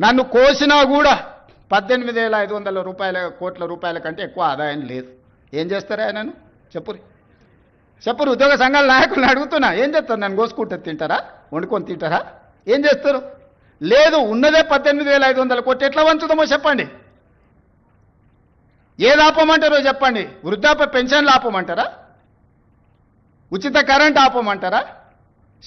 నన్ను కోసినా కూడా 18,500 కోట్ల రూపాయల కంటే ఎక్కువ ఆదాయం లేదు. ఏం చేస్తారా ఆయనను చెప్పురు ఉద్యోగ సంఘాల నాయకులను అడుగుతున్నా, ఏం చేస్తారు? నన్ను కోసుకుంటే తింటారా? వండుకొని తింటారా? ఏం చేస్తారు? లేదు, ఉన్నదే 18,500 కోట్లు. ఎట్లా వంచుదామో చెప్పండి. ఏది ఆపమంటారో చెప్పండి. వృద్ధాప్య పెన్షన్లు ఆపమంటారా? ఉచిత కరెంట్ ఆపమంటారా?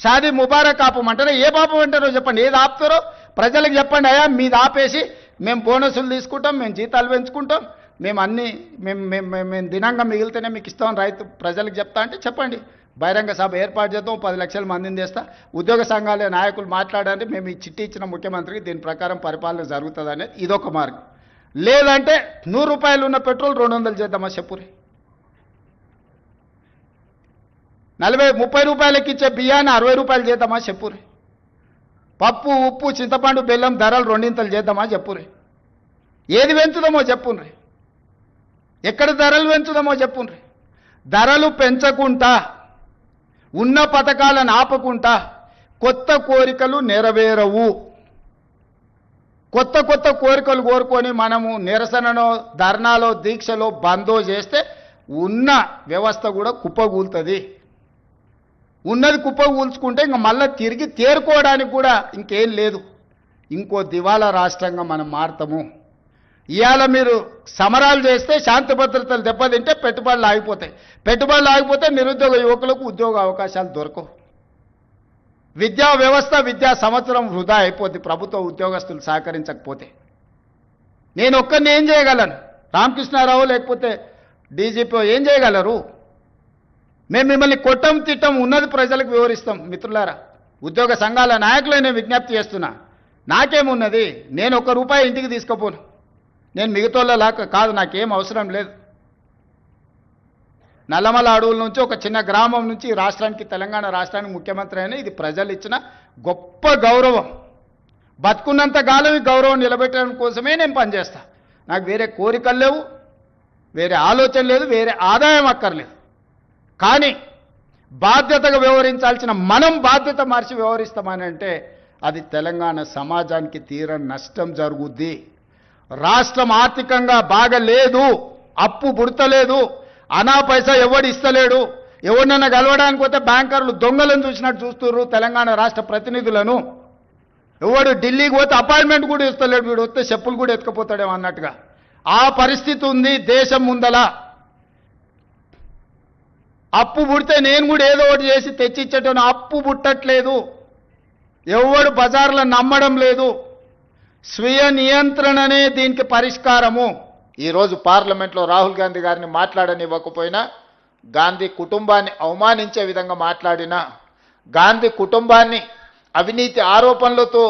షాదీ ముబారక్ ఆపమంటారా? ఏ ఆపమంటారో చెప్పండి. ఏది ఆపుతారో ప్రజలకు చెప్పండి. అయ్యా మీది ఆపేసి మేము బోనసులు తీసుకుంటాం, మేము జీతాలు పెంచుకుంటాం, మేము అన్నీ మేము దినంగా మిగిలితేనే మీకు ఇస్తాం రైతు ప్రజలకు చెప్తా అంటే చెప్పండి. బహిరంగ సభ ఏర్పాటు చేద్దాం, 10 లక్షల మందిని చేస్తా. ఉద్యోగ సంఘాల నాయకులు మాట్లాడండి, మేము ఈ చిట్టి ఇచ్చిన ముఖ్యమంత్రికి దీని ప్రకారం పరిపాలన జరుగుతుంది అనేది ఇదొక మార్గం. లేదంటే 100 రూపాయలు ఉన్న పెట్రోల్ 200 చేద్దామా చెప్పురి. 30 రూపాయలకి ఇచ్చే బియ్యాన్ని 60 రూపాయలు చేద్దామా చెప్పురి. పప్పు ఉప్పు చింతపండు బెల్లం ధరలు 2 చేద్దామా చెప్పురి. ఏది పెంచుదామో చెప్పుండ్రి. ఎక్కడ ధరలు పెంచుదామో చెప్పుండ్రి. ధరలు పెంచకుండా ఉన్న పథకాలను ఆపకుండా కొత్త కోరికలు నెరవేరవు. కొత్త కోరికలు కోరుకొని మనము నిరసనలో ధర్నాలో దీక్షలో బందో చేస్తే ఉన్న వ్యవస్థ కూడా కుప్పగూలుతుంది. ఉన్నది కుప్పగూల్చుకుంటే ఇంక మళ్ళీ తిరిగి తేరుకోవడానికి కూడా ఇంకేం లేదు. ఇంకో దివాలా రాష్ట్రంగా మనం మారుతాము. ఇవాళ మీరు సమరాలు చేస్తే శాంతి భద్రతలు దెబ్బతింటే పెట్టుబడులు ఆగిపోతాయి. పెట్టుబడులు ఆగిపోతే నిరుద్యోగ యువకులకు ఉద్యోగ అవకాశాలు దొరకవు. విద్యా వ్యవస్థ విద్యా సంవత్సరం వృధా అయిపోద్ది ప్రభుత్వ ఉద్యోగస్తులు సహకరించకపోతే. నేను ఒక్కరిని ఏం చేయగలను? రామకృష్ణారావు లేకపోతే డీజీపీ ఏం చేయగలరు? మేము మిమ్మల్ని కొట్టం తిట్టం, ఉన్నది ప్రజలకు వివరిస్తాం. మిత్రులారా, ఉద్యోగ సంఘాల నాయకులనే విజ్ఞప్తి చేస్తున్నా. నాకేమున్నది? నేను ₹1 ఇంటికి తీసుకుపోను. నేను మిగతాలా కాదు, నాకేం అవసరం లేదు. నల్లమల అడవుల నుంచి ఒక చిన్న గ్రామం నుంచి రాష్ట్రానికి, తెలంగాణ రాష్ట్రానికి ముఖ్యమంత్రి అయినా ఇది ప్రజలు ఇచ్చిన గొప్ప గౌరవం. బతుకున్నంత కాలం ఈ గౌరవం నిలబెట్టడం కోసమే నేను పనిచేస్తా. నాకు వేరే కోరికలు లేవు, వేరే ఆలోచన లేదు, వేరే ఆదాయం అక్కర్లేదు. కానీ బాధ్యతగా వ్యవహరించాల్సిన మనం బాధ్యత మార్చి వ్యవహరిస్తామని అంటే అది తెలంగాణ సమాజానికి తీరని నష్టం జరుగుద్ది. రాష్ట్రం ఆర్థికంగా బాగలేదు, అప్పు పుడతలేదు, అనా పైసా ఎవడు ఇస్తలేడు. ఎవరినైనా కలవడానికి పోతే బ్యాంకర్లు దొంగలను చూసినట్టు చూస్తున్నారు తెలంగాణ రాష్ట్ర ప్రతినిధులను. ఎవడు ఢిల్లీకి పోతే అపాయింట్మెంట్ కూడా ఇస్తలేడు, వీడు వస్తే చెప్పులు కూడా ఎత్తుకుపోతాడేమో అన్నట్టుగా ఆ పరిస్థితి ఉంది దేశం ముందల. అప్పు పుడితే నేను కూడా ఏదో ఒకటి చేసి తెచ్చిచ్చేటను, అప్పు పుట్టట్లేదు. ఎవడు బజార్లో నమ్మడం లేదు. స్వీయ నియంత్రణనే దీనికి పరిష్కారము. ఈరోజు పార్లమెంట్లో రాహుల్ గాంధీ గారిని మాట్లాడనివ్వకపోయినా, గాంధీ కుటుంబాన్ని అవమానించే విధంగా మాట్లాడినా, గాంధీ కుటుంబాన్ని అవినీతి ఆరోపణలతో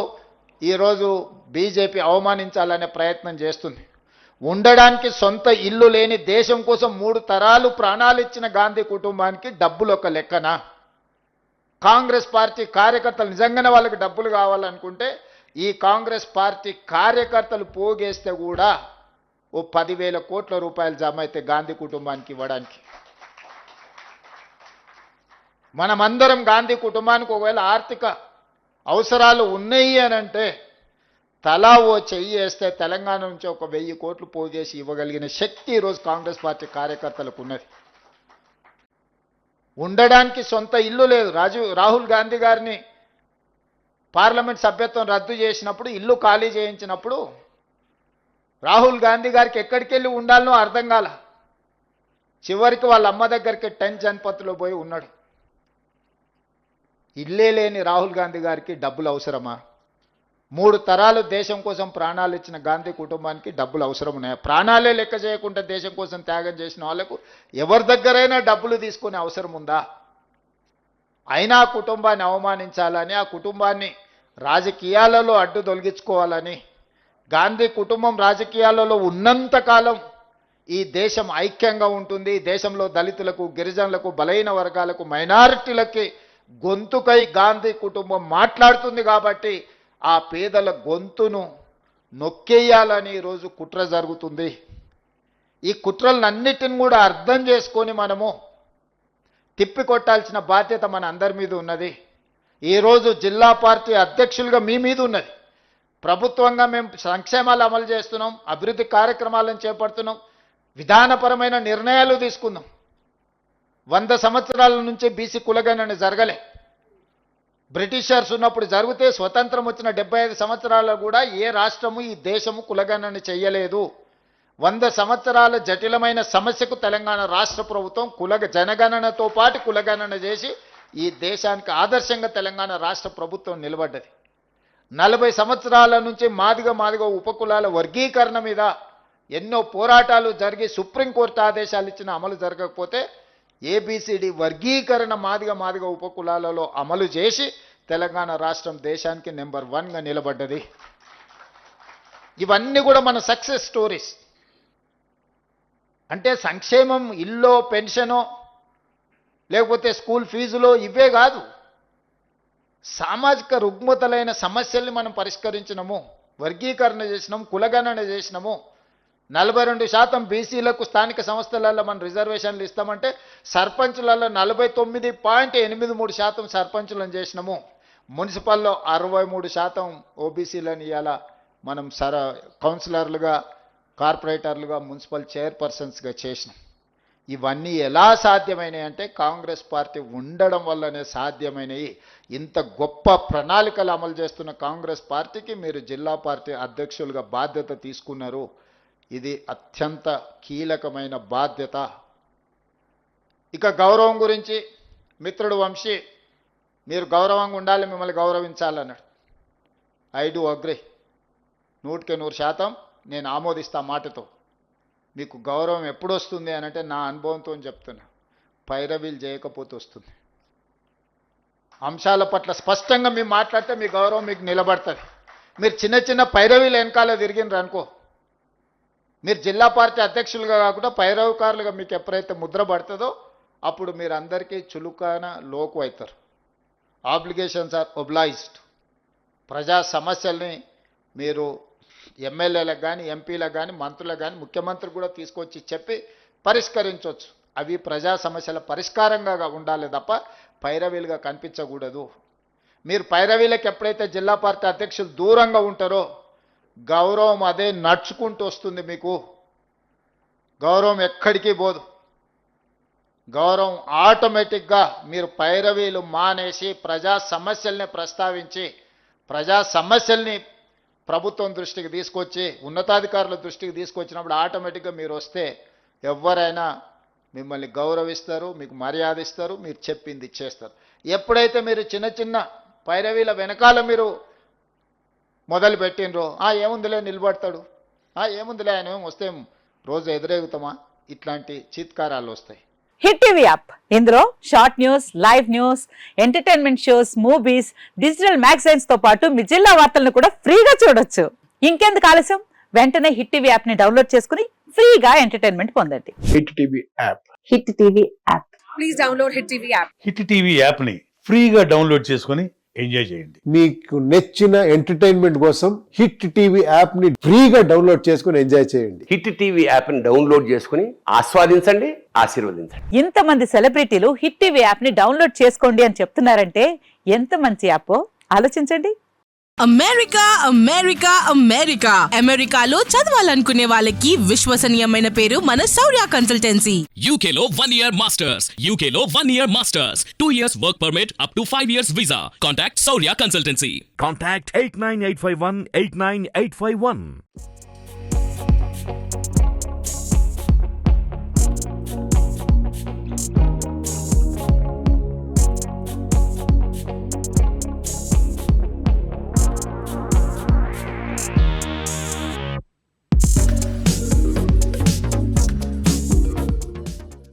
ఈరోజు బీజేపీ అవమానించాలనే ప్రయత్నం చేస్తుంది. ఉండడానికి సొంత ఇల్లు లేని, దేశం కోసం 3 తరాలు ప్రాణాలు ఇచ్చిన గాంధీ కుటుంబానికి డబ్బులు ఒక లెక్కనా? కాంగ్రెస్ పార్టీ కార్యకర్తలు నిజంగానే వాళ్ళకి డబ్బులు కావాలనుకుంటే ఈ కాంగ్రెస్ పార్టీ కార్యకర్తలు పోగేస్తే కూడా ఓ 10,000 కోట్ల రూపాయలు జమ అయితే గాంధీ కుటుంబానికి ఇవ్వడానికి. మనమందరం గాంధీ కుటుంబానికి ఒకవేళ ఆర్థిక అవసరాలు ఉన్నాయి అని అంటే తలా ఓ చెయ్యి వేస్తే తెలంగాణ నుంచి ఒక 1000 కోట్లు పోగేసి ఇవ్వగలిగిన శక్తి ఈరోజు కాంగ్రెస్ పార్టీ కార్యకర్తలకు ఉన్నది. ఉండడానికి సొంత ఇల్లు లేదు. రాహుల్ గాంధీ గారిని పార్లమెంట్ సభ్యత్వం రద్దు చేసినప్పుడు, ఇల్లు ఖాళీ చేయించినప్పుడు రాహుల్ గాంధీ గారికి ఎక్కడికి వెళ్ళి ఉండాలనో అర్థం కాల. చివరికి వాళ్ళ అమ్మ దగ్గరికి 10 జన్పత్తులో పోయి ఉన్నాడు. ఇల్లే లేని రాహుల్ గాంధీ గారికి డబ్బులు అవసరమా? 3 తరాలు దేశం కోసం ప్రాణాలు ఇచ్చిన గాంధీ కుటుంబానికి డబ్బులు అవసరం ఉన్నాయా? ప్రాణాలే లెక్క చేయకుండా దేశం కోసం త్యాగం చేసిన వాళ్ళకు ఎవరి దగ్గరైనా డబ్బులు తీసుకునే అవసరం ఉందా? అయినా ఆ కుటుంబాన్ని అవమానించాలని, ఆ కుటుంబాన్ని రాజకీయాలలో అడ్డు తొలగించుకోవాలని, గాంధీ కుటుంబం రాజకీయాలలో ఉన్నంతకాలం ఈ దేశం ఐక్యంగా ఉంటుంది. దేశంలో దళితులకు, గిరిజనులకు, బలహీన వర్గాలకు, మైనారిటీలకి గొంతుకై గాంధీ కుటుంబం మాట్లాడుతుంది. కాబట్టి ఆ పేదల గొంతును నొక్కేయాలని ఈరోజు కుట్ర జరుగుతుంది. ఈ కుట్రలన్నిటిని కూడా అర్థం చేసుకొని మనము తిప్పికొట్టాల్సిన బాధ్యత మన అందరి మీద ఉన్నది. ఈరోజు జిల్లా పార్టీ అధ్యక్షులుగా మీ మీద ఉన్నది. ప్రభుత్వంగా మేము సంక్షేమాలు అమలు చేస్తున్నాం, అభివృద్ధి కార్యక్రమాలను చేపడుతున్నాం, విధానపరమైన నిర్ణయాలు తీసుకుందాం. 100 సంవత్సరాల నుంచి బీసీ కులగణన జరగలే. బ్రిటిషర్స్ ఉన్నప్పుడు జరిగితే స్వతంత్రం వచ్చిన 75 సంవత్సరాలు కూడా ఏ రాష్ట్రము ఈ దేశము కులగణన చెయ్యలేదు. 100 సంవత్సరాల జటిలమైన సమస్యకు తెలంగాణ రాష్ట్ర ప్రభుత్వం జనగణనతో పాటు కులగణన చేసి ఈ దేశానికి ఆదర్శంగా తెలంగాణ రాష్ట్ర ప్రభుత్వం నిలబడ్డది. 40 సంవత్సరాల నుంచి మాదిగ ఉపకులాల వర్గీకరణ మీద ఎన్నో పోరాటాలు జరిగి సుప్రీంకోర్టు ఆదేశాలు ఇచ్చిన అమలు జరగకపోతే ఏబిసిడి వర్గీకరణ మాదిగ ఉపకులాలలో అమలు చేసి తెలంగాణ రాష్ట్రం దేశానికి నెంబర్ 1గా నిలబడ్డది. ఇవన్నీ కూడా మన సక్సెస్ స్టోరీస్. అంటే సంక్షేమం ఇల్లో పెన్షనో లేకపోతే స్కూల్ ఫీజులో ఇవే కాదు, సామాజిక రుగ్మతలైన సమస్యల్ని మనం పరిష్కరించినము, వర్గీకరణ చేసినాము, కులగణన చేసినాము. 42% బీసీలకు స్థానిక సంస్థలలో మనం రిజర్వేషన్లు ఇస్తామంటే సర్పంచులలో 49.83% సర్పంచులను చేసినాము. మున్సిపల్లో 63% ఓబీసీలను ఇవాళ మనం కౌన్సిలర్లుగా, కార్పొరేటర్లుగా, మున్సిపల్ చైర్పర్సన్స్గా చేసినాం. ఇవన్నీ ఎలా సాధ్యమైనాయి అంటే కాంగ్రెస్ పార్టీ ఉండడం వల్లనే సాధ్యమైనవి. ఇంత గొప్ప ప్రణాళికలు అమలు చేస్తున్న కాంగ్రెస్ పార్టీకి మీరు జిల్లా పార్టీ అధ్యక్షులుగా బాధ్యత తీసుకున్నారు. ఇది అత్యంత కీలకమైన బాధ్యత. ఇక గౌరవం గురించి మిత్రుడు వంశీ, మీరు గౌరవంగా ఉండాలి, మిమ్మల్ని గౌరవించాలన్నాడు. ఐ డూ అగ్రీ, 100% నేను ఆమోదిస్తా మాటతో. మీకు గౌరవం ఎప్పుడు వస్తుంది అని అంటే నా అనుభవంతో చెప్తున్నా, పైరవీలు చేయకపోతే వస్తుంది. అంశాల పట్ల స్పష్టంగా మీరు మాట్లాడితే మీ గౌరవం మీకు నిలబడుతుంది. మీరు చిన్న పైరవీలు వెనకాల తిరిగినారు అనుకో, మీరు జిల్లా పార్టీ అధ్యక్షులుగా కాకుండా పైరవకారులుగా మీకు ఎప్పుడైతే ముద్ర పడుతుందో అప్పుడు మీరు అందరికీ చులుకాన లోకు అవుతారు. Obligations are obliged. ప్రజా సమస్యల్ని మీరు ఎమ్మెల్యేలకు కానీ, ఎంపీలకు కానీ, మంత్రులకు కానీ, ముఖ్యమంత్రి కూడా తీసుకొచ్చి చెప్పి పరిష్కరించవచ్చు. అవి ప్రజా సమస్యల పరిష్కారంగా ఉండాలి తప్ప పైరవీలుగా కనిపించకూడదు. మీరు పైరవీలకు ఎప్పుడైతే జిల్లా పార్టీ అధ్యక్షులు దూరంగా ఉంటారో గౌరవం అదే నడుచుకుంటూ వస్తుంది. మీకు గౌరవం ఎక్కడికి పోదు. గౌరవం ఆటోమేటిక్గా మీరు పైరవీలు మానేసి ప్రజా సమస్యల్ని ప్రస్తావించి ప్రజా సమస్యల్ని ప్రభుత్వం దృష్టికి తీసుకొచ్చి ఉన్నతాధికారుల దృష్టికి తీసుకొచ్చినప్పుడు ఆటోమేటిక్గా మీరు వస్తే ఎవరైనా మిమ్మల్ని గౌరవిస్తారు, మీకు మర్యాద ఇస్తారు, మీరు చెప్పింది చేస్తారు. ఎప్పుడైతే మీరు చిన్న పైరవీల వెనకాల మీరు మొదలు పెట్టినరో ఏముందిలే నిలబడతాడు, ఏముందిలే ఆయన వస్తే రోజు ఎదురేగుతామా, ఇట్లాంటి చీత్కారాలు వస్తాయి. హిట్ టీవీ యాప్, ఇందులో short news, live news, entertainment shows, movies, digital magazines తో పాటు మీ జిల్లా వార్తలను కూడా ఫ్రీగా చూడొచ్చు. ఇంకెందుకు ఆలస్యం, వెంటనే హిట్ టీవీ యాప్ ని డౌన్లోడ్ చేసుకుని ఫ్రీగా ఎంటర్టైన్మెంట్ పొందండి. Hit TV app. Hit TV app. Please download hit TV app. Hit TV app ని ఫ్రీగా డౌన్లోడ్ చేసుకుని ఎంజాయ్ చేయండి. మీకు నచ్చిన ఎంటర్టైన్మెంట్ కోసం హిట్ టీవీ యాప్ ని ఫ్రీగా డౌన్లోడ్ చేసుకుని ఎంజాయ్ చేయండి. హిట్ టీవీ యాప్ ని డౌన్లోడ్ చేసుకుని ఆస్వాదించండి, ఆశీర్వదించండి. ఇంతమంది సెలబ్రిటీలు హిట్ టీవీ యాప్ ని డౌన్లోడ్ చేసుకోండి అని చెప్తున్నారంటే ఎంత మంచి యాప్ ఆలోచించండి. అమెరికా అమెరికా అమెరికా అమెరికాలో చదవాలనుకునే వాళ్ళకి విశ్వసనీయమైన పేరు మన శౌర్య కన్సల్టెన్సీ. UK లో 1 year masters, UK లో 1 year masters, 2 years work permit up to 5 years visa. Contact Saurya Consultancy. Contact 89851 89851.